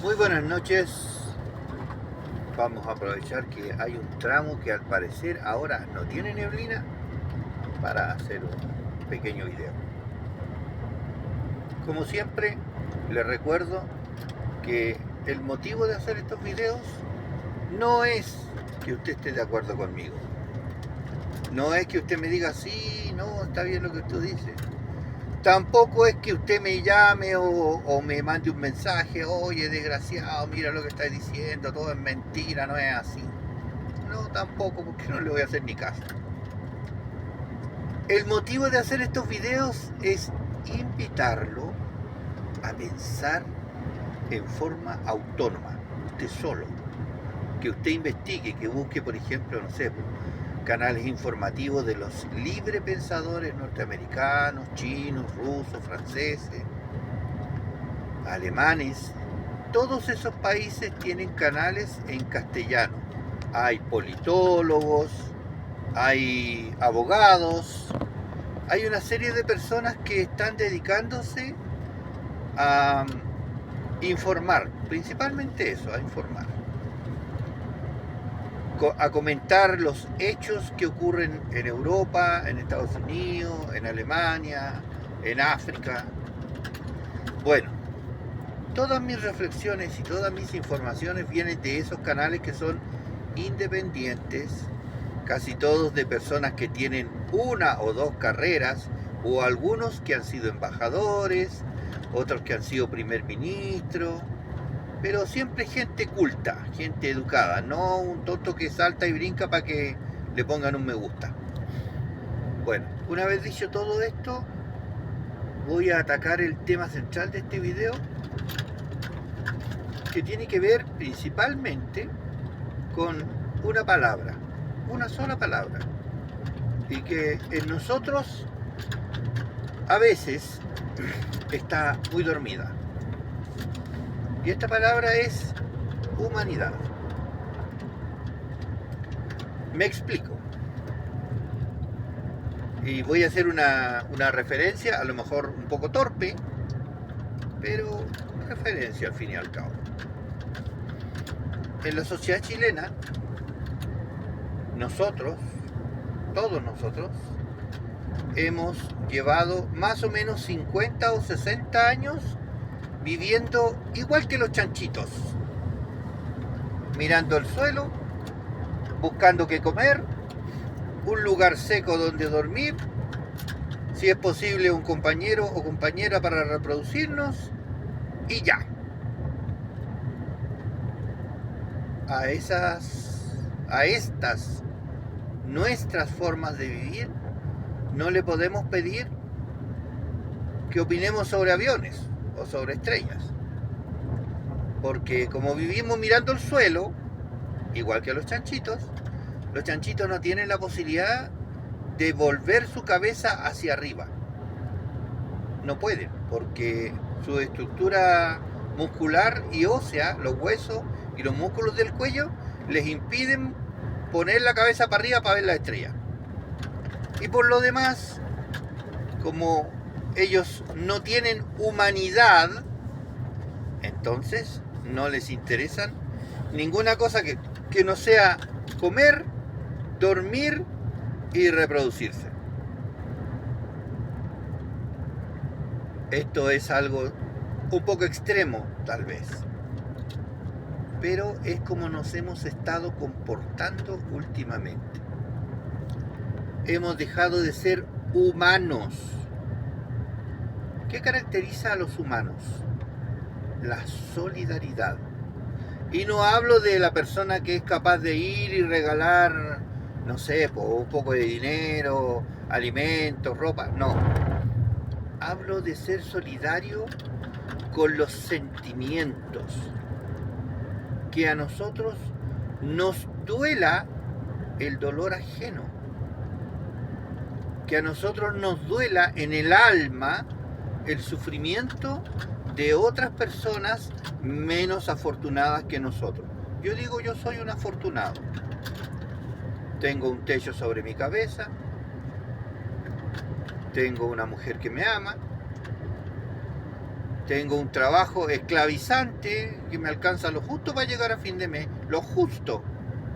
Muy buenas noches. Vamos a aprovechar que hay un tramo que al parecer ahora no tiene neblina para hacer un pequeño video. Como siempre, les recuerdo que el motivo de hacer estos videos no es que usted esté de acuerdo conmigo. No es que usted me diga, sí, no, está bien lo que usted dice. Tampoco es que usted me llame o me mande un mensaje, oye, desgraciado, mira lo que está diciendo, todo es mentira, no es así. No, tampoco, porque no le voy a hacer ni caso. El motivo de hacer estos videos es invitarlo a pensar en forma autónoma, usted solo. Que usted investigue, que busque, por ejemplo, no sé, canales informativos de los librepensadores norteamericanos, chinos, rusos, franceses, alemanes. Todos esos países tienen canales en castellano. Hay politólogos, hay abogados, hay una serie de personas que están dedicándose a informar, principalmente eso, a informar, a comentar los hechos que ocurren en Europa, en Estados Unidos, en Alemania, en África. Bueno, todas mis reflexiones y todas mis informaciones vienen de esos canales que son independientes, casi todos de personas que tienen una o dos carreras, o algunos que han sido embajadores, otros que han sido primer ministro, pero siempre gente culta, gente educada, no un tonto que salta y brinca para que le pongan un me gusta. Bueno, una vez dicho todo esto, voy a atacar el tema central de este video, que tiene que ver principalmente con una palabra, una sola palabra, y que en nosotros a veces está muy dormida. Y esta palabra es humanidad. Me explico. Y voy a hacer una referencia, a lo mejor un poco torpe, pero referencia al fin y al cabo. En la sociedad chilena, nosotros, todos nosotros, hemos llevado más o menos 50 o 60 años viviendo igual que los chanchitos, mirando el suelo, buscando qué comer, un lugar seco donde dormir, si es posible un compañero o compañera para reproducirnos, y ya. A estas nuestras formas de vivir no le podemos pedir que opinemos sobre aviones o sobre estrellas, porque como vivimos mirando el suelo, igual que los chanchitos no tienen la posibilidad de volver su cabeza hacia arriba. No pueden, porque su estructura muscular y ósea, los huesos y los músculos del cuello, les impiden poner la cabeza para arriba para ver la estrella. Y por lo demás, como ellos no tienen humanidad, entonces no les interesan ninguna cosa que no sea comer, dormir y reproducirse. Esto es algo un poco extremo, tal vez, pero es como nos hemos estado comportando últimamente. Hemos dejado de ser humanos. ¿Qué caracteriza a los humanos? La solidaridad. Y no hablo de la persona que es capaz de ir y regalar, no sé, un poco de dinero, alimentos, ropa. No. Hablo de ser solidario con los sentimientos. Que a nosotros nos duela el dolor ajeno. Que a nosotros nos duela en el alma el sufrimiento de otras personas menos afortunadas que nosotros. Yo digo, yo soy un afortunado. Tengo un techo sobre mi cabeza, tengo una mujer que me ama, Tengo un trabajo esclavizante que me alcanza lo justo para llegar a fin de mes. Lo justo.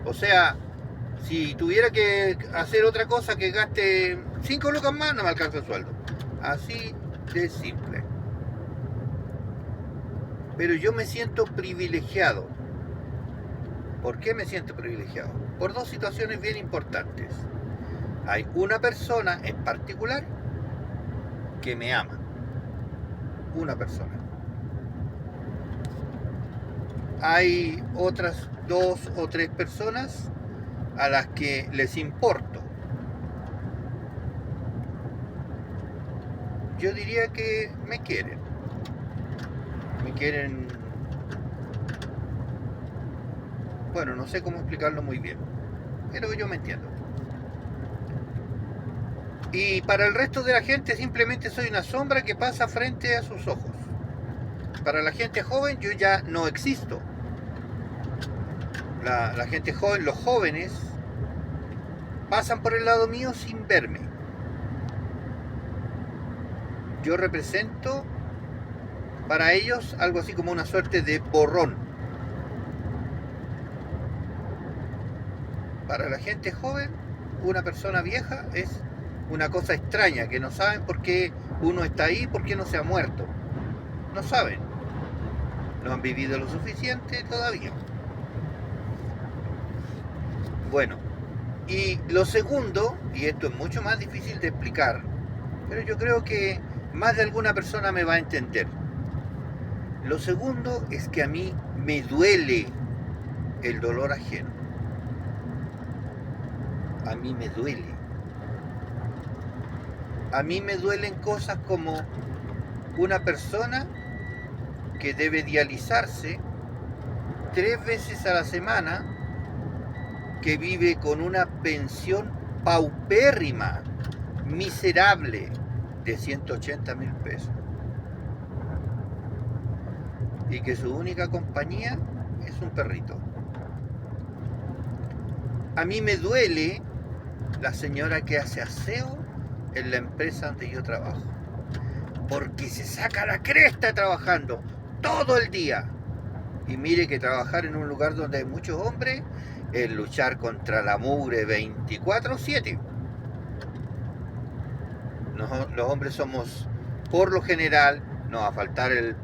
O sea, si tuviera que hacer otra cosa que gaste 5 lucas más, no me alcanza el sueldo. Así de simple. Pero yo me siento privilegiado. ¿Por qué me siento privilegiado? Por dos situaciones bien importantes. Hay una persona en particular que me ama. Una persona. Hay otras 2 o 3 personas a las que les importo. Yo diría que me quieren. Me quieren... Bueno, no sé cómo explicarlo muy bien, pero yo me entiendo. Y para el resto de la gente simplemente soy una sombra que pasa frente a sus ojos. Para la gente joven yo ya no existo. La gente joven, los jóvenes, pasan por el lado mío sin verme. Yo represento para ellos algo así como una suerte de borrón. Para la gente joven, una persona vieja es una cosa extraña, que no saben por qué uno está ahí, por qué no se ha muerto. No saben. No han vivido lo suficiente todavía. Bueno, y lo segundo, y esto es mucho más difícil de explicar, pero yo creo que más de alguna persona me va a entender. Lo segundo es que a mí me duele el dolor ajeno. A mí me duele. A mí me duelen cosas como una persona que debe dializarse 3 veces a la semana, que vive con una pensión paupérrima, miserable, de 180.000 pesos. Y que su única compañía es un perrito. A mí me duele la señora que hace aseo en la empresa donde yo trabajo, porque se saca la cresta trabajando todo el día. Y mire que trabajar en un lugar donde hay muchos hombres es luchar contra la mugre 24/7. Los hombres somos, por lo general, no va a faltar el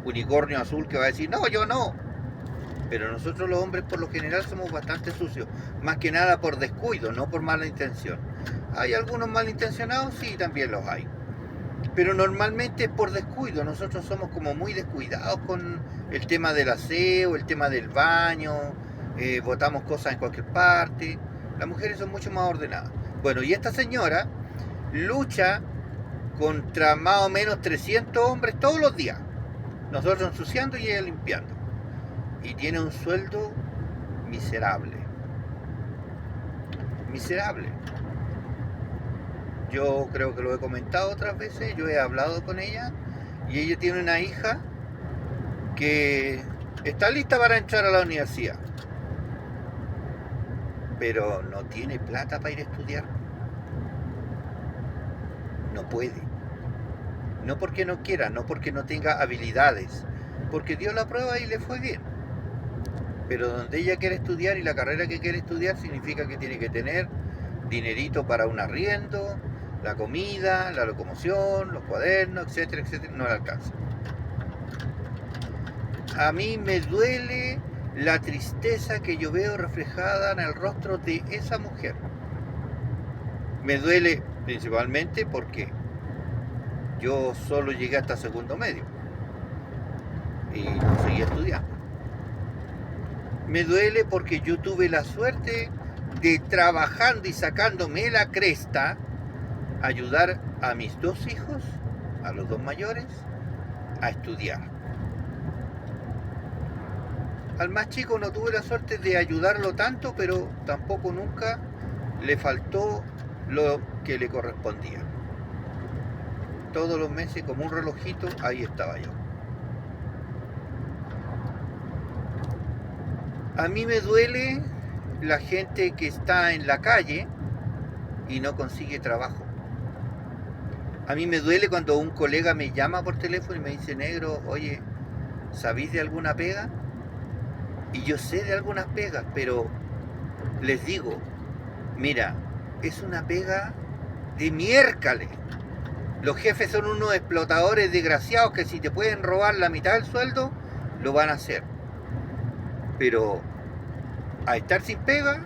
unicornio azul que va a decir, no, yo no. Pero nosotros los hombres por lo general somos bastante sucios, más que nada por descuido, no por mala intención. ¿Hay algunos malintencionados? Sí, también los hay. Pero normalmente es por descuido. Nosotros somos como muy descuidados con el tema del aseo, el tema del baño, botamos cosas en cualquier parte. Las mujeres son mucho más ordenadas. Bueno, y esta señora lucha contra más o menos 300 hombres todos los días. Nosotros ensuciando y ella limpiando. Y tiene un sueldo miserable. Miserable. Yo creo que lo he comentado otras veces, yo he hablado con ella y ella tiene una hija que está lista para entrar a la universidad, pero no tiene plata para ir a estudiar. No puede. No porque no quiera, no porque no tenga habilidades, porque dio la prueba y le fue bien. Pero donde ella quiere estudiar y la carrera que quiere estudiar significa que tiene que tener dinerito para un arriendo, la comida, la locomoción, los cuadernos, etcétera, etcétera, no le alcanza. A mí me duele la tristeza que yo veo reflejada en el rostro de esa mujer. Me duele principalmente porque yo solo llegué hasta segundo medio y no seguí estudiando. Me duele porque yo tuve la suerte de, trabajando y sacándome la cresta, ayudar a mis 2 hijos, a los 2 mayores, a estudiar. Al más chico no tuve la suerte de ayudarlo tanto, pero tampoco nunca le faltó lo que le correspondía. Todos los meses, como un relojito, ahí estaba yo. A mí me duele la gente que está en la calle y no consigue trabajo. A mí me duele cuando un colega me llama por teléfono y me dice, negro, oye, ¿sabéis de alguna pega? Y yo sé de algunas pegas, pero les digo, mira, es una pega de miércoles. Los jefes son unos explotadores desgraciados que si te pueden robar la mitad del sueldo, lo van a hacer. Pero a estar sin pega,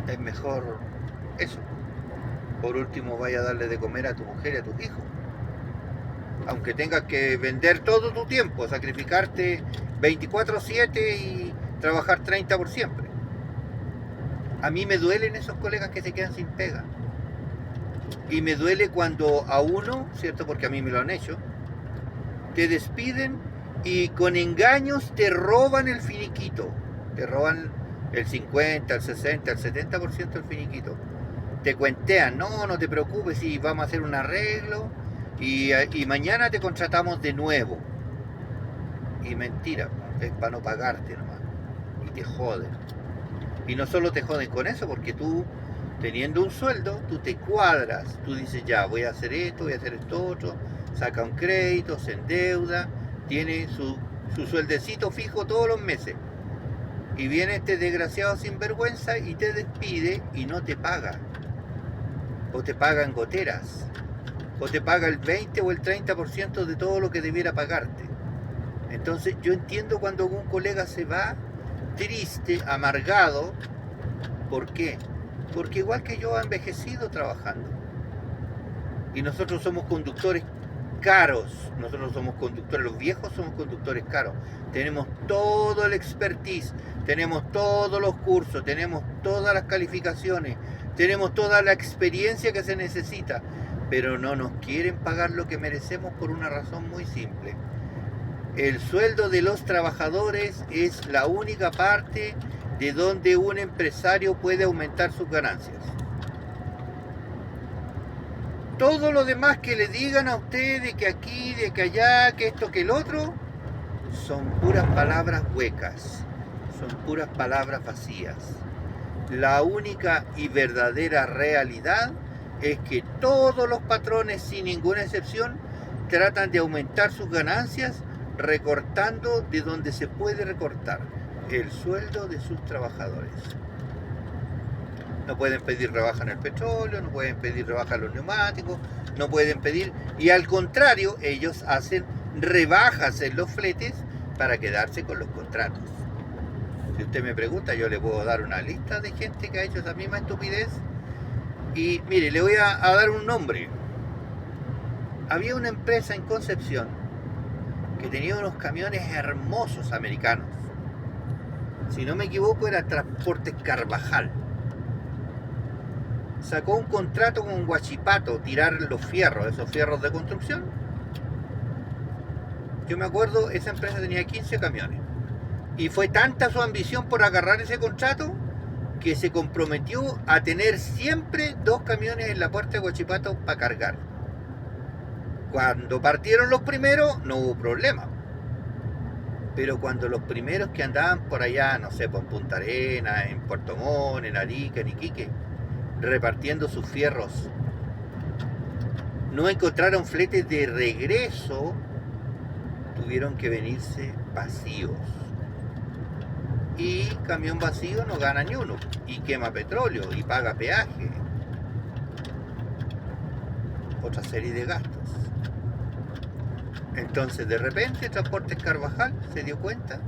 es mejor eso. Por último, vaya a darle de comer a tu mujer y a tus hijos. Aunque tengas que vender todo tu tiempo, sacrificarte 24/7 y trabajar 30 por siempre. A mí me duelen esos colegas que se quedan sin pega. Y me duele cuando a uno, ¿cierto? Porque a mí me lo han hecho, te despiden y con engaños te roban el finiquito. Te roban el 50, el 60, el 70% del finiquito. Te cuentean, no te preocupes, si vamos a hacer un arreglo y mañana te contratamos de nuevo. Y mentira, es para no pagarte nomás. Y te joden. Y no solo te joden con eso, porque tú, teniendo un sueldo, tú te cuadras. Tú dices, ya, voy a hacer esto otro. Saca un crédito, se endeuda, tiene su sueldecito fijo todos los meses. Y viene este desgraciado sinvergüenza y te despide y no te paga. O te paga en goteras. O te paga el 20 o el 30% de todo lo que debiera pagarte. Entonces yo entiendo cuando algún colega se va triste, amargado. ¿Por qué? Porque igual que yo ha envejecido trabajando. Y nosotros somos conductores caros. Nosotros somos conductores, los viejos somos conductores caros. Tenemos todo el expertise, tenemos todos los cursos, tenemos todas las calificaciones, tenemos toda la experiencia que se necesita. Pero no nos quieren pagar lo que merecemos por una razón muy simple. El sueldo de los trabajadores es la única parte de donde un empresario puede aumentar sus ganancias. Todo lo demás que le digan a usted de que aquí, de que allá, que esto, que el otro, son puras palabras huecas, son puras palabras vacías. La única y verdadera realidad es que todos los patrones, sin ninguna excepción, tratan de aumentar sus ganancias recortando de donde se puede recortar el sueldo de sus trabajadores. No pueden pedir rebaja en el petróleo, no pueden pedir rebaja en los neumáticos, no pueden pedir, y al contrario, ellos hacen rebajas en los fletes para quedarse con los contratos. Si usted me pregunta, yo le puedo dar una lista de gente que ha hecho esa misma estupidez. Y mire, le voy a dar un nombre. Había una empresa en Concepción que tenía unos camiones hermosos americanos. Si no me equivoco, era Transportes Carvajal. Sacó un contrato con Huachipato, tirar los fierros, esos fierros de construcción. Yo me acuerdo, esa empresa tenía 15 camiones. Y fue tanta su ambición por agarrar ese contrato que se comprometió a tener siempre 2 camiones en la puerta de Huachipato para cargar. Cuando partieron los primeros no hubo problema. Pero cuando los primeros que andaban por allá, no sé, por Punta Arenas, en Puerto Montt, en Arica, en Iquique, repartiendo sus fierros, no encontraron fletes de regreso, tuvieron que venirse vacíos. Y camión vacío no gana ni uno, y quema petróleo, y paga peaje, otra serie de gastos. Entonces de repente Transportes Carvajal se dio cuenta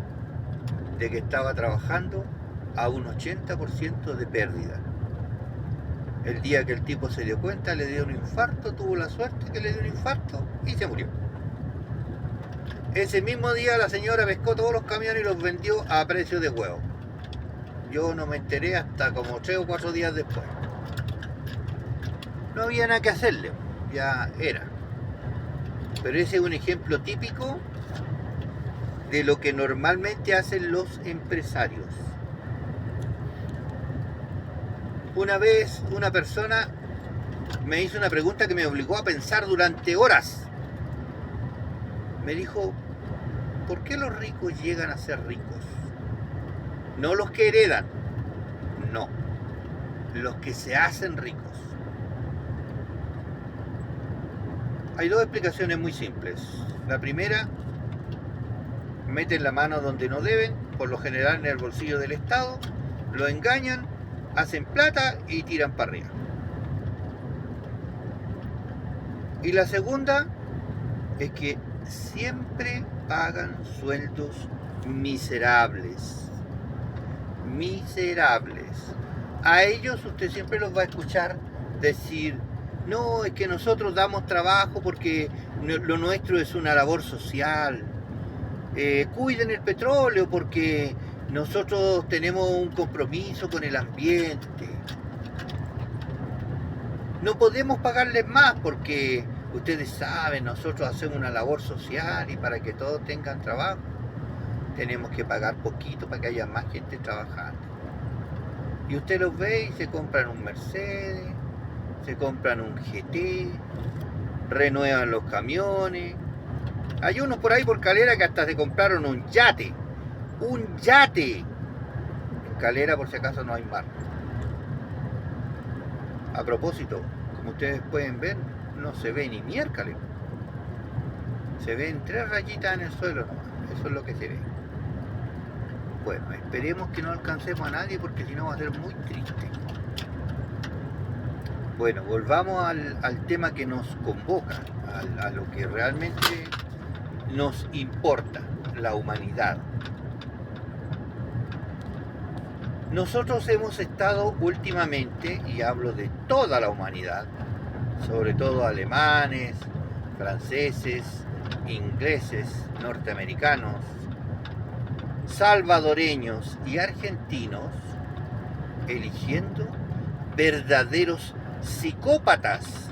de que estaba trabajando a un 80% de pérdida. El día que el tipo se dio cuenta, le dio un infarto, tuvo la suerte que le dio un infarto y se murió. Ese mismo día la señora pescó todos los camiones y los vendió a precio de huevo. Yo no me enteré hasta como 3 o 4 días después. No había nada que hacerle, ya era. Pero ese es un ejemplo típico de lo que normalmente hacen los empresarios. Una vez una persona me hizo una pregunta que me obligó a pensar durante horas. Me dijo, ¿por qué los ricos llegan a ser ricos? No los que heredan, no, los que se hacen ricos. Hay dos explicaciones muy simples. La primera, meten la mano donde no deben, por lo general en el bolsillo del Estado, lo engañan, hacen plata y tiran para arriba. Y la segunda es que siempre pagan sueldos miserables. Miserables. A ellos usted siempre los va a escuchar decir: no, es que nosotros damos trabajo porque lo nuestro es una labor social. Cuiden el petróleo porque nosotros tenemos un compromiso con el ambiente. No podemos pagarles más porque ustedes saben, nosotros hacemos una labor social y para que todos tengan trabajo tenemos que pagar poquito para que haya más gente trabajando. Y usted los ve y se compran un Mercedes, se compran un GT, renuevan los camiones. Hay unos por ahí por Calera que hasta se compraron un yate. ¡Un yate! En Calera, por si acaso, no hay mar. A propósito, como ustedes pueden ver, no se ve ni miércoles. Se ven 3 rayitas en el suelo nomás. Eso es lo que se ve. Bueno, esperemos que no alcancemos a nadie porque si no va a ser muy triste. Bueno, volvamos al tema que nos convoca, a lo que realmente nos importa, la humanidad. Nosotros hemos estado últimamente, y hablo de toda la humanidad, sobre todo alemanes, franceses, ingleses, norteamericanos, salvadoreños y argentinos, eligiendo verdaderos psicópatas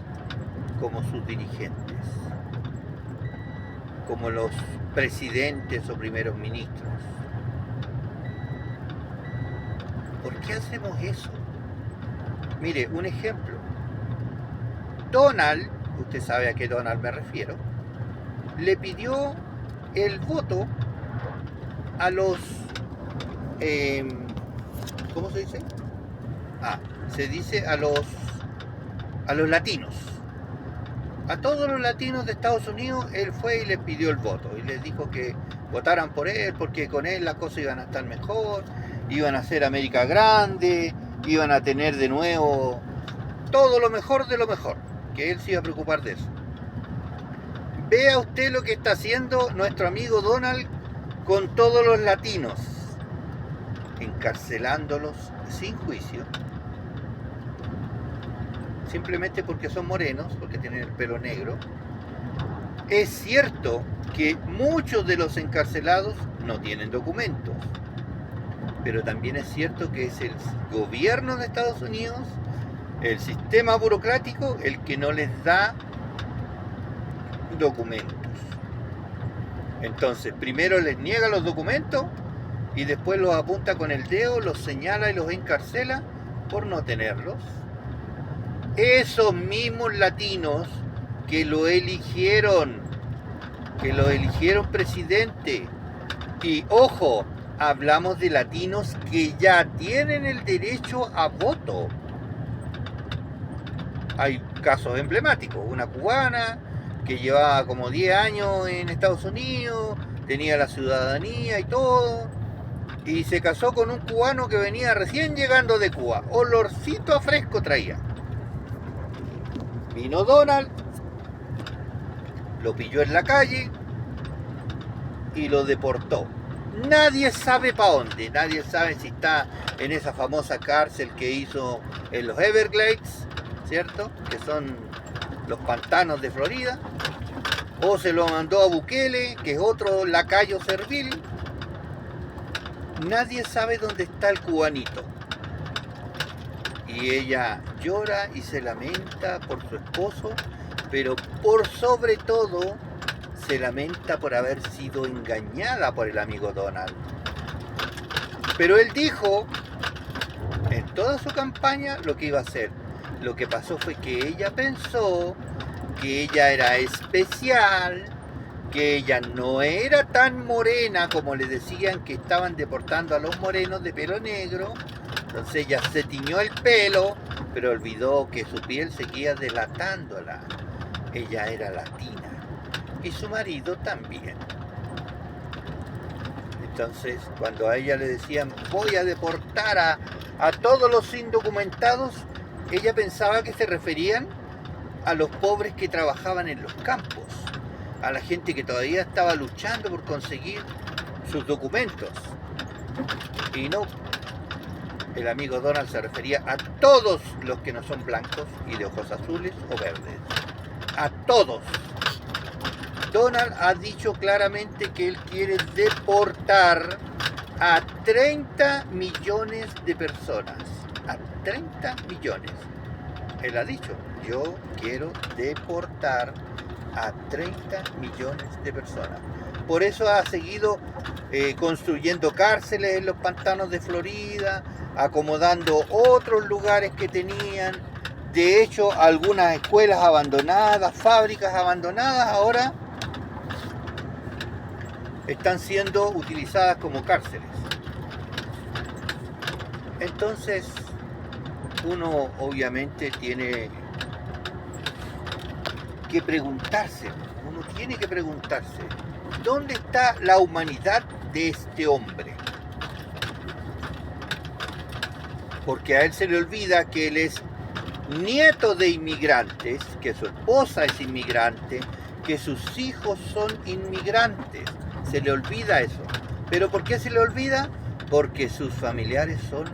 como sus dirigentes, como los presidentes o primeros ministros. ¿Por qué hacemos eso? Mire, un ejemplo. Donald, usted sabe a qué Donald me refiero, le pidió el voto a los... ¿cómo se dice? Se dice a los latinos. A todos los latinos de Estados Unidos, él fue y les pidió el voto. Y les dijo que votaran por él, porque con él las cosas iban a estar mejor, iban a hacer América grande, iban a tener de nuevo todo lo mejor de lo mejor, que él se iba a preocupar de eso. Vea usted lo que está haciendo nuestro amigo Donald con todos los latinos, encarcelándolos sin juicio, simplemente porque son morenos, porque tienen el pelo negro. Es cierto que muchos de los encarcelados no tienen documentos, pero también es cierto que es el gobierno de Estados Unidos, el sistema burocrático, el que no les da documentos. Entonces, primero les niega los documentos y después los apunta con el dedo, los señala y los encarcela por no tenerlos. Esos mismos latinos que lo eligieron presidente. Y ojo, hablamos de latinos que ya tienen el derecho a voto. Hay casos emblemáticos, una cubana que llevaba como 10 años en Estados Unidos, tenía la ciudadanía y todo, y se casó con un cubano que venía recién llegando de Cuba. Olorcito a fresco traía. Vino Donald, lo pilló en la calle y lo deportó. Nadie sabe para dónde, nadie sabe si está en esa famosa cárcel que hizo en los Everglades, ¿cierto? Que son los pantanos de Florida, o se lo mandó a Bukele, que es otro lacayo servil. Nadie sabe dónde está el cubanito. Y ella llora y se lamenta por su esposo, pero por sobre todo se lamenta por haber sido engañada por el amigo Donald. Pero él dijo en toda su campaña lo que iba a hacer. Lo que pasó fue que ella pensó que ella era especial, que ella no era tan morena como le decían que estaban deportando a los morenos de pelo negro. Entonces ella se tiñó el pelo, pero olvidó que su piel seguía delatándola. ella era latina y su marido también. Entonces, cuando a ella le decían, voy a deportar a todos los indocumentados, ella pensaba que se referían a los pobres que trabajaban en los campos, a la gente que todavía estaba luchando por conseguir sus documentos. Y no, el amigo Donald se refería a todos los que no son blancos y de ojos azules o verdes. A todos. Donald ha dicho claramente que él quiere deportar a 30 millones de personas. A 30 millones. Él ha dicho, yo quiero deportar a 30 millones de personas. Por eso ha seguido construyendo cárceles en los pantanos de Florida, acomodando otros lugares que tenían. De hecho, algunas escuelas abandonadas, fábricas abandonadas, ahora están siendo utilizadas como cárceles. Entonces, uno obviamente tiene que preguntarse, ¿dónde está la humanidad de este hombre? Porque a él se le olvida que él es nieto de inmigrantes, que su esposa es inmigrante, que sus hijos son inmigrantes. Se le olvida eso. ¿Pero por qué se le olvida? Porque sus familiares son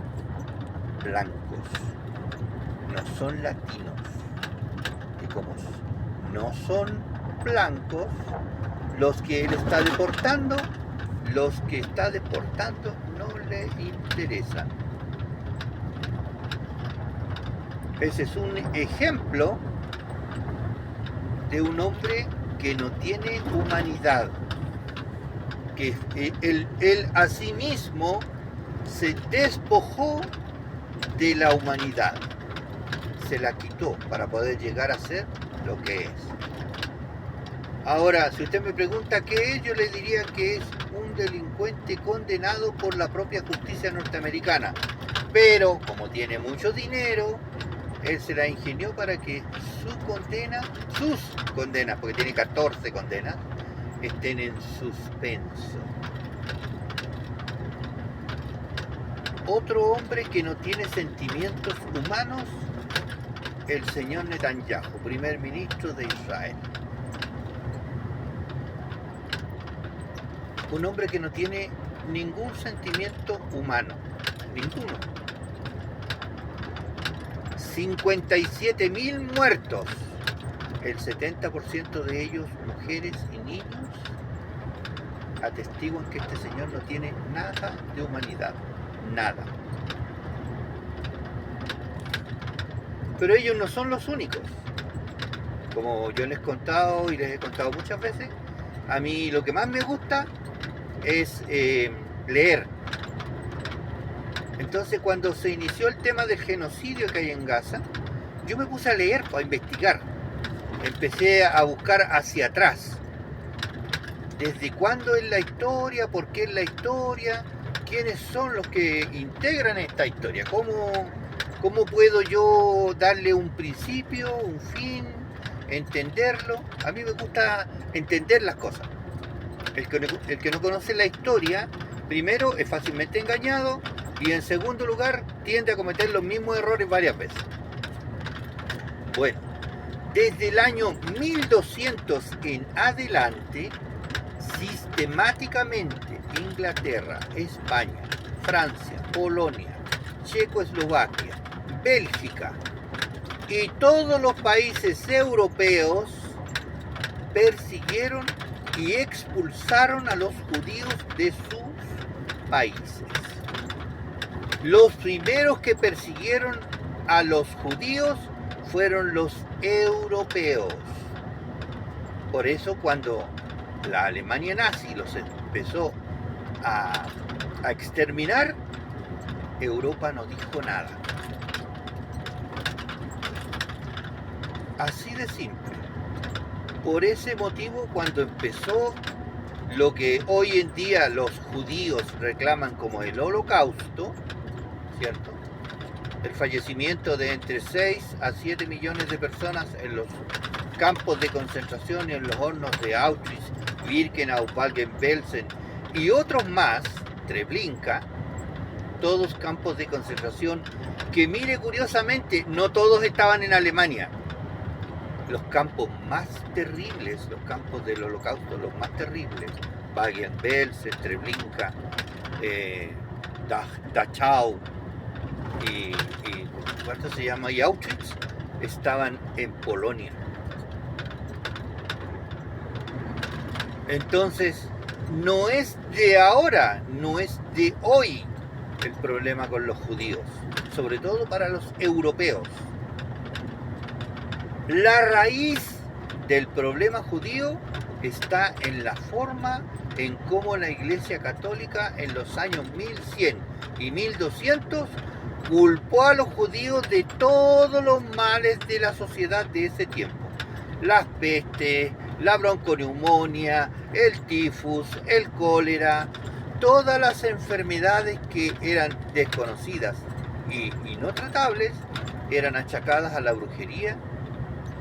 blancos, no son latinos. Y como no son blancos, los que él está deportando, no le interesan. Ese es un ejemplo de un hombre que no tiene humanidad, que él a sí mismo se despojó de la humanidad, se la quitó para poder llegar a ser lo que es. Ahora, si usted me pregunta qué es, yo le diría que es un delincuente condenado por la propia justicia norteamericana, pero como tiene mucho dinero, él se la ingenió para que sus condenas, porque tiene 14 condenas, estén en suspenso. Otro hombre que no tiene sentimientos humanos, el señor Netanyahu, primer ministro de Israel. Un hombre que no tiene ningún sentimiento humano, ninguno. 57.000 muertos, el 70% de ellos mujeres y niños, atestiguan que este señor no tiene nada de humanidad, nada. Pero ellos no son los únicos. Como yo les he contado y les he contado muchas veces, a mí lo que más me gusta es leer. Entonces, cuando se inició el tema del genocidio que hay en Gaza, yo me puse a leer, a investigar. Empecé a buscar hacia atrás. ¿Desde cuándo es la historia? ¿Por qué es la historia? ¿Quiénes son los que integran esta historia? ¿Cómo puedo yo darle un principio, un fin, entenderlo? A mí me gusta entender las cosas. El que no conoce la historia, primero es fácilmente engañado y en segundo lugar tiende a cometer los mismos errores varias veces. Bueno, desde el año 1200 en adelante, sistemáticamente Inglaterra, España, Francia, Polonia, Checoslovaquia, Bélgica y todos los países europeos persiguieron y expulsaron a los judíos de sus países. Los primeros que persiguieron a los judíos fueron los europeos. Por eso cuando la Alemania nazi los empezó a exterminar, Europa no dijo nada. Así de simple. Por ese motivo, cuando empezó lo que hoy en día los judíos reclaman como el Holocausto, ¿cierto? El fallecimiento de entre 6 a 7 millones de personas en los campos de concentración y en los hornos de Auschwitz, Birkenau, Bergen-Belsen y otros más, Treblinka, todos campos de concentración que, mire, curiosamente, no todos estaban en Alemania. Los campos más terribles, los campos del Holocausto, los más terribles, Bergen-Belsen, Treblinka, Dachau y ¿cuánto se llama? Y Auschwitz, estaban en Polonia. Entonces, no es de ahora, no es de hoy el problema con los judíos, sobre todo para los europeos. La raíz del problema judío está en la forma en cómo la Iglesia Católica en los años 1100 y 1200 culpó a los judíos de todos los males de la sociedad de ese tiempo. Las pestes, la bronconeumonía, el tifus, el cólera, todas las enfermedades que eran desconocidas y no tratables eran achacadas a la brujería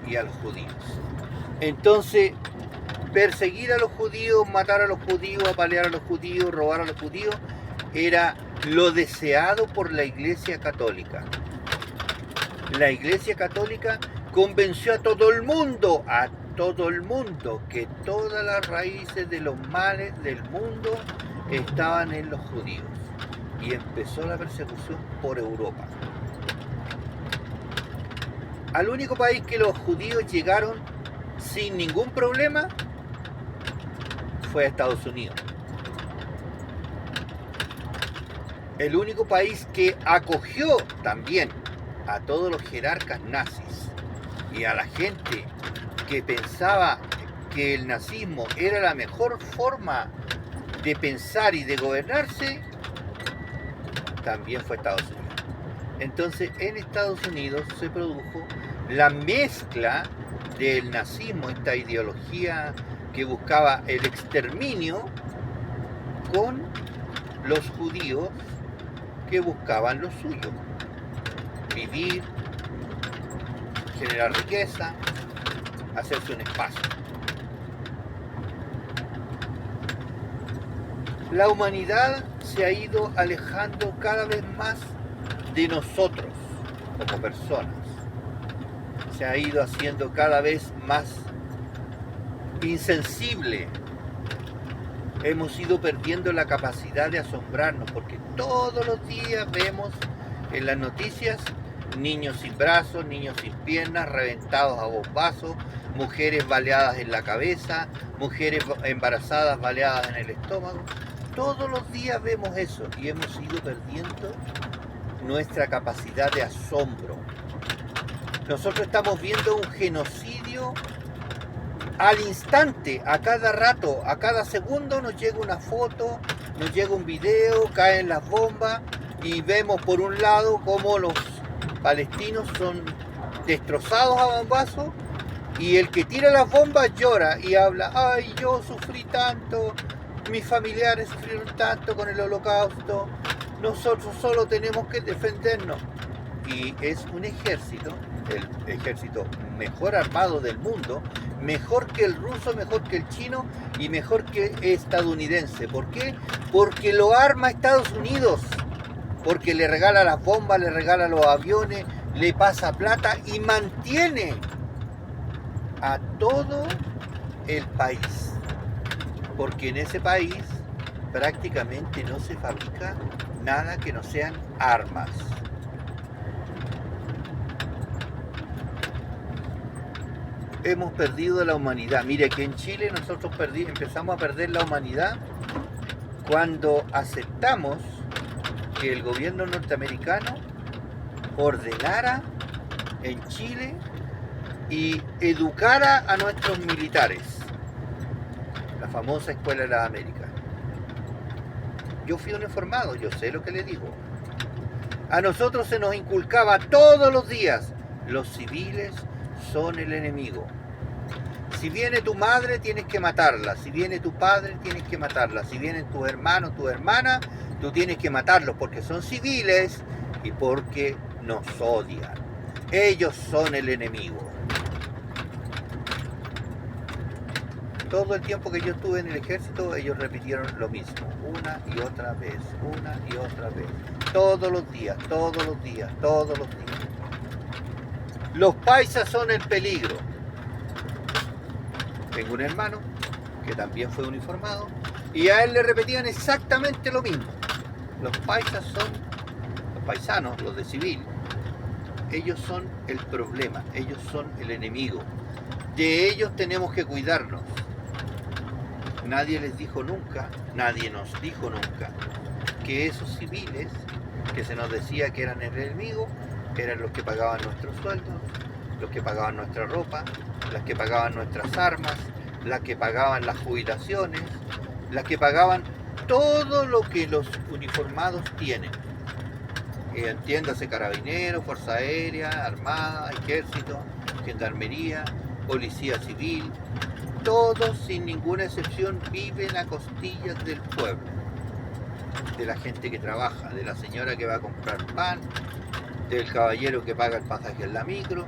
y a los judíos. Entonces, perseguir a los judíos, matar a los judíos, apalear a los judíos, robar a los judíos, era lo deseado por la Iglesia Católica. La Iglesia Católica convenció a todo el mundo, que todas las raíces de los males del mundo estaban en los judíos. Y empezó la persecución por Europa. Al único país que los judíos llegaron sin ningún problema fue a Estados Unidos. El único país que acogió también a todos los jerarcas nazis y a la gente que pensaba que el nazismo era la mejor forma de pensar y de gobernarse, también fue Estados Unidos. Entonces, en Estados Unidos se produjo la mezcla del nazismo, esta ideología que buscaba el exterminio, con los judíos que buscaban lo suyo: vivir, generar riqueza, hacerse un espacio. La humanidad se ha ido alejando cada vez más de nosotros como personas. Se ha ido haciendo cada vez más insensible. Hemos ido perdiendo la capacidad de asombrarnos, porque todos los días vemos en las noticias niños sin brazos, niños sin piernas, reventados a bombazos, mujeres baleadas en la cabeza, mujeres embarazadas baleadas en el estómago. Todos los días vemos eso y hemos ido perdiendo nuestra capacidad de asombro. Nosotros estamos viendo un genocidio al instante, a cada rato, a cada segundo nos llega una foto, nos llega un video, caen las bombas y vemos por un lado cómo los palestinos son destrozados a bombazos y el que tira las bombas llora y habla: ay, yo sufrí tanto, mis familiares sufrieron tanto con el Holocausto, nosotros solo tenemos que defendernos. Y es un ejército, el ejército mejor armado del mundo, mejor que el ruso, mejor que el chino y mejor que el estadounidense. ¿Por qué? Porque lo arma Estados Unidos, porque le regala las bombas, le regala los aviones, le pasa plata y mantiene a todo el país, porque en ese país prácticamente no se fabrica nada que no sean armas. Hemos perdido la humanidad. Mire que en Chile nosotros empezamos a perder la humanidad cuando aceptamos que el gobierno norteamericano ordenara en Chile y educara a nuestros militares, la famosa Escuela de las Américas. Yo fui un informado, yo sé lo que le digo. A nosotros se nos inculcaba todos los días: los civiles son el enemigo. Si viene tu madre, tienes que matarla. Si viene tu padre, tienes que matarla. Si vienen tus hermanos, tus hermanas, tú tienes que matarlos porque son civiles y porque nos odian. Ellos son el enemigo. Todo el tiempo que yo estuve en el ejército, ellos repitieron lo mismo, una y otra vez, una y otra vez. Todos los días, todos los días, todos los días. Los paisas son el peligro. Tengo un hermano que también fue uniformado y a él le repetían exactamente lo mismo. Los paisas son, los paisanos, los de civil, ellos son el problema, ellos son el enemigo. De ellos tenemos que cuidarnos. Nadie les dijo nunca, nadie nos dijo nunca, que esos civiles que se nos decía que eran el enemigo, eran los que pagaban nuestros sueldos, los que pagaban nuestra ropa, las que pagaban nuestras armas, las que pagaban las jubilaciones, las que pagaban todo lo que los uniformados tienen. Entiéndase carabineros, fuerza aérea, armada, ejército, gendarmería, policía civil. Todos, sin ninguna excepción, viven a costillas del pueblo, de la gente que trabaja, de la señora que va a comprar pan, del caballero que paga el pasaje en la micro,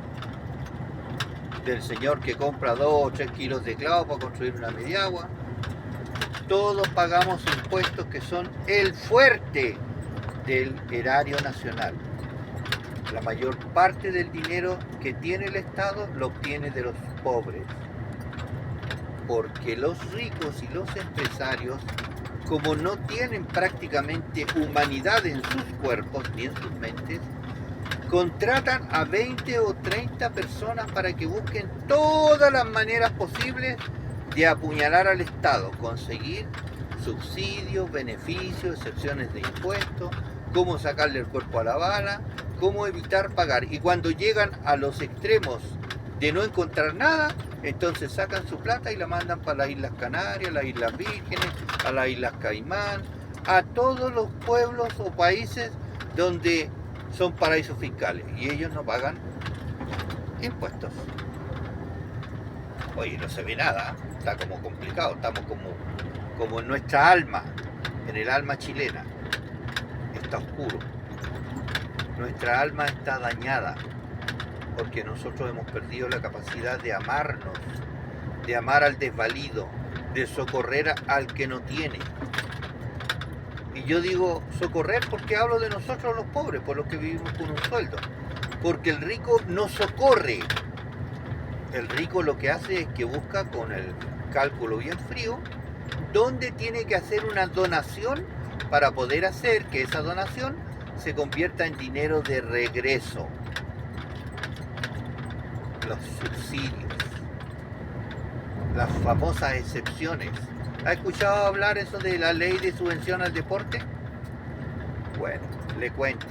del señor que compra 2 o 3 kilos de clavo para construir una mediagua. Todos pagamos impuestos que son el fuerte del erario nacional. La mayor parte del dinero que tiene el Estado lo obtiene de los pobres. Porque los ricos y los empresarios, como no tienen prácticamente humanidad en sus cuerpos ni en sus mentes, contratan a 20 o 30 personas para que busquen todas las maneras posibles de apuñalar al Estado, conseguir subsidios, beneficios, excepciones de impuestos, cómo sacarle el cuerpo a la bala, cómo evitar pagar. Y cuando llegan a los extremos de no encontrar nada, entonces sacan su plata y la mandan para las Islas Canarias, las Islas Vírgenes, a las Islas Caimán, a todos los pueblos o países donde son paraísos fiscales y ellos no pagan impuestos. Oye, no se ve nada, está como complicado, estamos como en nuestra alma, en el alma chilena, está oscuro. Nuestra alma está dañada porque nosotros hemos perdido la capacidad de amarnos, de amar al desvalido, de socorrer al que no tiene. Y yo digo socorrer porque hablo de nosotros los pobres, por los que vivimos con un sueldo. Porque el rico no socorre. El rico lo que hace es que busca con el cálculo bien frío dónde tiene que hacer una donación para poder hacer que esa donación se convierta en dinero de regreso. Los subsidios, las famosas excepciones. ¿Ha escuchado hablar eso de la ley de subvención al deporte? Bueno, le cuento.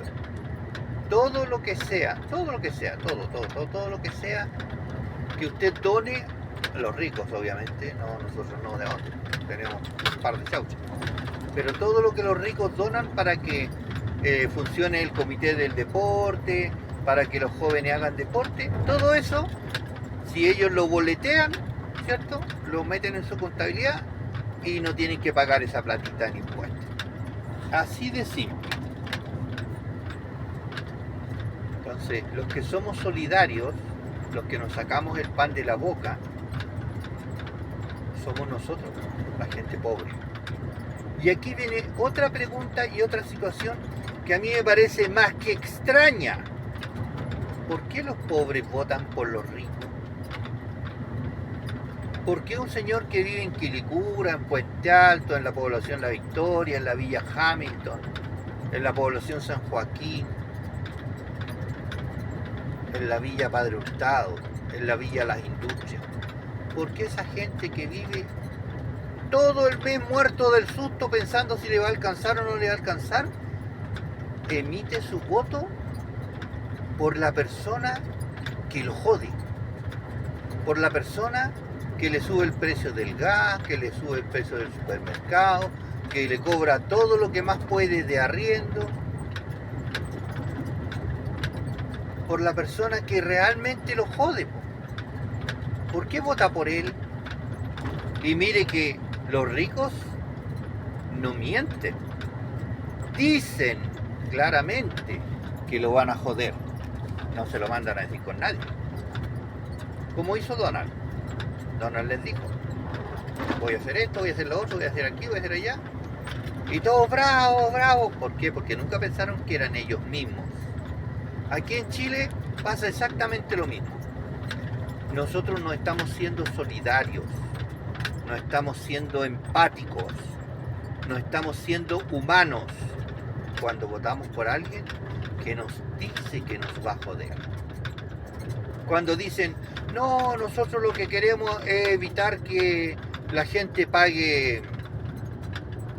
Todo lo que sea, todo lo que sea que usted done, los ricos obviamente, no, nosotros no de otro, tenemos un par de chauchas, pero todo lo que los ricos donan para que funcione el comité del deporte, para que los jóvenes hagan deporte, todo eso, si ellos lo boletean, ¿cierto? Lo meten en su contabilidad y no tienen que pagar esa platita en impuestos. Así de simple. Entonces, los que somos solidarios, los que nos sacamos el pan de la boca, somos nosotros, la gente pobre. Y aquí viene otra pregunta y otra situación que a mí me parece más que extraña. ¿Por qué los pobres votan por los ricos? ¿Por qué un señor que vive en Quilicura, en Puente Alto, en la población La Victoria, en la Villa Hamilton, en la población San Joaquín, en la Villa Padre Hurtado, en la Villa Las Industrias? ¿Por qué esa gente que vive todo el mes muerto del susto pensando si le va a alcanzar o no le va a alcanzar, emite su voto por la persona que lo jode, por la persona que le sube el precio del gas, que le sube el precio del supermercado, que le cobra todo lo que más puede de arriendo, por la persona que realmente lo jode? ¿Por qué vota por él? Y mire que los ricos no mienten, dicen claramente que lo van a joder, no se lo mandan a decir con nadie, como hizo Donald les dijo, voy a hacer esto, voy a hacer lo otro, voy a hacer aquí, voy a hacer allá. Y todos bravos, bravos. ¿Por qué? Porque nunca pensaron que eran ellos mismos. Aquí en Chile pasa exactamente lo mismo. Nosotros no estamos siendo solidarios, no estamos siendo empáticos, no estamos siendo humanos cuando votamos por alguien que nos dice que nos va a joder. Cuando dicen, no, nosotros lo que queremos es evitar que la gente pague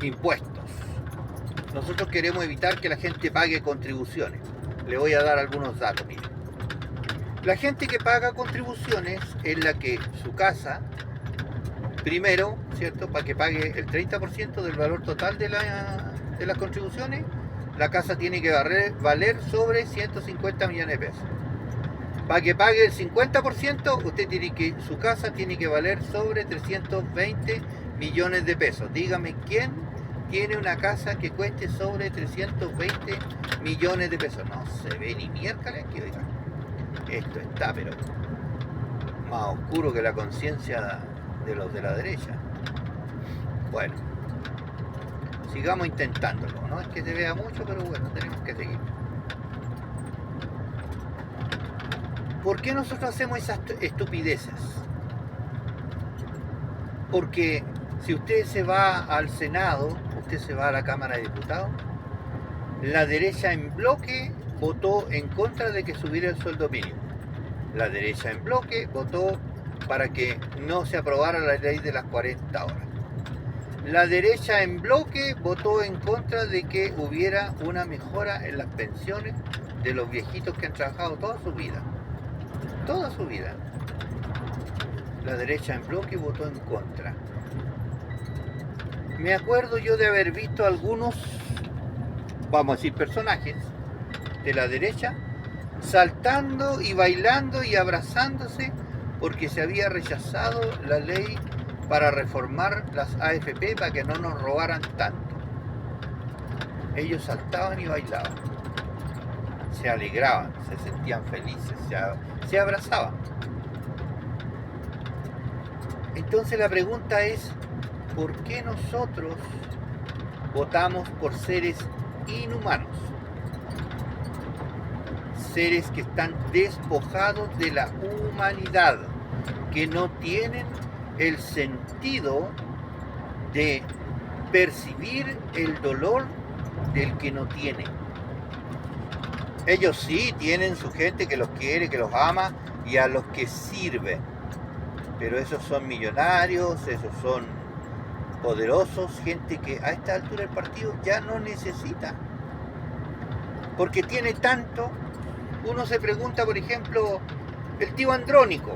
impuestos. Nosotros queremos evitar que la gente pague contribuciones. Le voy a dar algunos datos, miren. La gente que paga contribuciones es la que su casa, primero, ¿cierto? Para que pague el 30% del valor total de las contribuciones, la casa tiene que valer sobre 150 millones de pesos. Para que pague el 50%, su casa tiene que valer sobre 320 millones de pesos. Dígame, ¿quién tiene una casa que cueste sobre 320 millones de pesos? No se ve ni miércoles aquí, oiga. Esto está, pero más oscuro que la conciencia de los de la derecha. Bueno, sigamos intentándolo. No es que se vea mucho, pero bueno, tenemos que seguir. ¿Por qué nosotros hacemos esas estupideces? Porque si usted se va al Senado, usted se va a la Cámara de Diputados, la derecha en bloque votó en contra de que subiera el sueldo mínimo. La derecha en bloque votó para que no se aprobara la ley de las 40 horas. La derecha en bloque votó en contra de que hubiera una mejora en las pensiones de los viejitos que han trabajado toda su vida. Toda su vida. La derecha en bloque votó en contra. Me acuerdo yo de haber visto algunos, vamos a decir, personajes de la derecha saltando y bailando y abrazándose porque se había rechazado la ley para reformar las AFP para que no nos robaran tanto. Ellos saltaban y bailaban, se alegraban, se sentían felices, se abrazaban. Entonces la pregunta es, ¿por qué nosotros votamos por seres inhumanos? Seres que están despojados de la humanidad, que no tienen el sentido de percibir el dolor del que no tiene. Ellos sí tienen su gente que los quiere, que los ama y a los que sirve, pero esos son millonarios, esos son poderosos, gente que a esta altura del partido ya no necesita, porque tiene tanto. Uno se pregunta, por ejemplo, el tío Andrónico,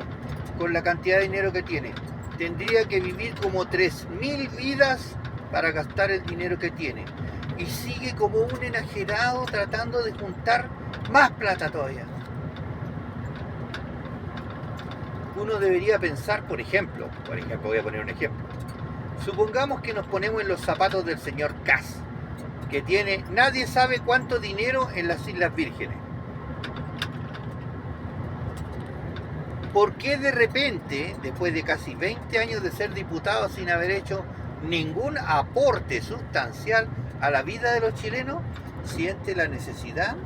con la cantidad de dinero que tiene, tendría que vivir como 3.000 vidas para gastar el dinero que tiene. Y sigue como un enajenado tratando de juntar más plata todavía. Uno debería pensar, por ejemplo, voy a poner un ejemplo. Supongamos que nos ponemos en los zapatos del señor Kast, que tiene, nadie sabe cuánto dinero en las Islas Vírgenes. ¿Por qué de repente, después de casi 20 años de ser diputado sin haber hecho ningún aporte sustancial a la vida de los chilenos, siente la necesidad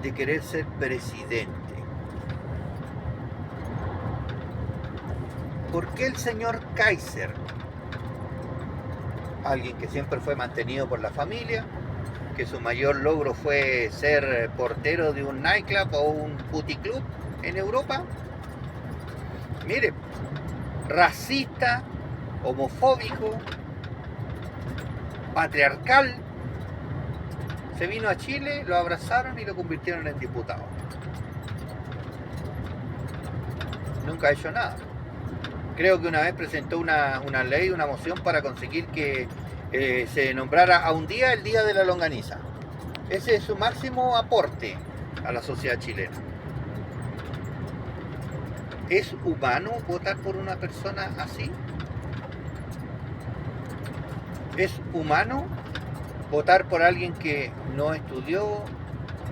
de querer ser presidente? ¿Por qué el señor Kaiser, alguien que siempre fue mantenido por la familia, que su mayor logro fue ser portero de un nightclub o un puticlub en Europa, mire, racista, homofóbico, patriarcal, se vino a Chile, lo abrazaron y lo convirtieron en diputado? Nunca ha hecho nada. Creo que una vez presentó una ley, una moción para conseguir que se nombrara a un día el Día de la Longaniza. Ese es su máximo aporte a la sociedad chilena. ¿Es humano votar por una persona así? ¿Es humano votar por alguien que no estudió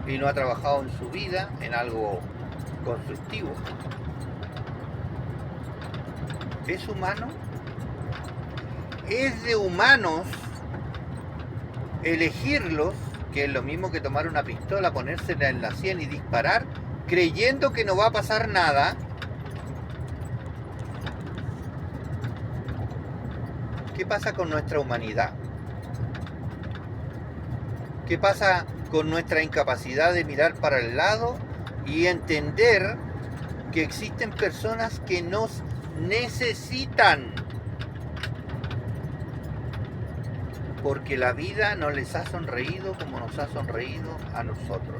y no ha trabajado en su vida en algo constructivo? ¿Es humano? es de humanos elegirlos, que es lo mismo que tomar una pistola, ponérsela en la sien y disparar, creyendo que no va a pasar nada. ¿Qué pasa con nuestra humanidad? ¿Qué pasa con nuestra incapacidad de mirar para el lado y entender que existen personas que nos necesitan? Porque la vida no les ha sonreído como nos ha sonreído a nosotros.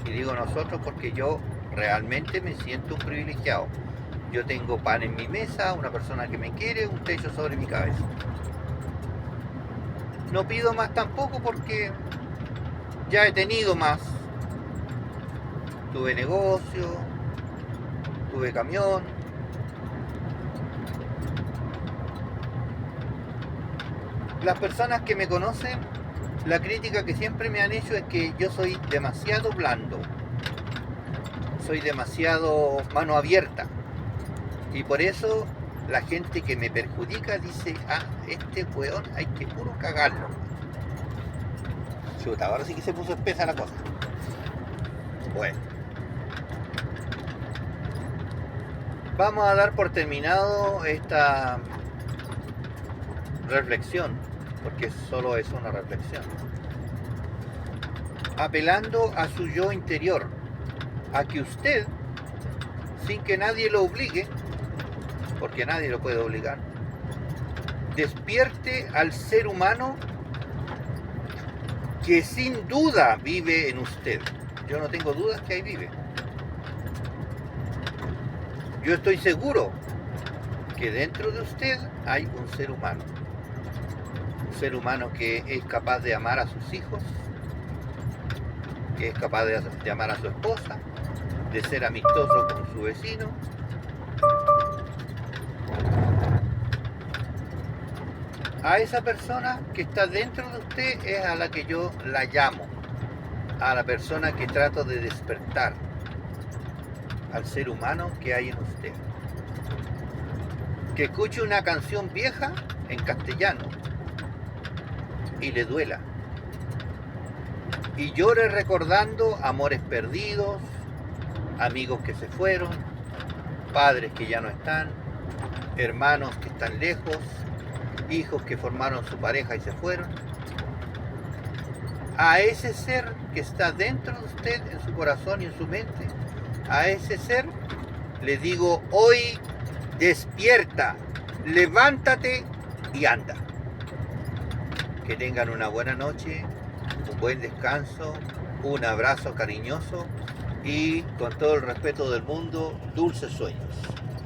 Y digo nosotros porque yo realmente me siento un privilegiado. Yo tengo pan en mi mesa, una persona que me quiere, un techo sobre mi cabeza. No pido más tampoco porque ya he tenido más. Tuve negocio, tuve camión. Las personas que me conocen, la crítica que siempre me han hecho es que yo soy demasiado blando. Soy demasiado mano abierta. Y por eso la gente que me perjudica dice, este weón hay que puro cagarlo. Chuta, ahora sí que se puso espesa la cosa. Bueno. Vamos a dar por terminado esta reflexión, porque solo es una reflexión. Apelando a su yo interior, a que usted, sin que nadie lo obligue, porque nadie lo puede obligar, despierte al ser humano que sin duda vive en usted. Yo no tengo dudas que ahí vive. Yo estoy seguro que dentro de usted hay un ser humano. Un ser humano que es capaz de amar a sus hijos, que es capaz de amar a su esposa, de ser amistoso con su vecino. A esa persona que está dentro de usted es a la que yo la llamo, a la persona que trato de despertar, al ser humano que hay en usted. Que escuche una canción vieja en castellano y le duela. Y llore recordando amores perdidos, amigos que se fueron, padres que ya no están, hermanos que están lejos, hijos que formaron su pareja y se fueron. A ese ser que está dentro de usted, en su corazón y en su mente, a ese ser le digo hoy, despierta, levántate y anda. Que tengan una buena noche, un buen descanso, un abrazo cariñoso y con todo el respeto del mundo, dulces sueños.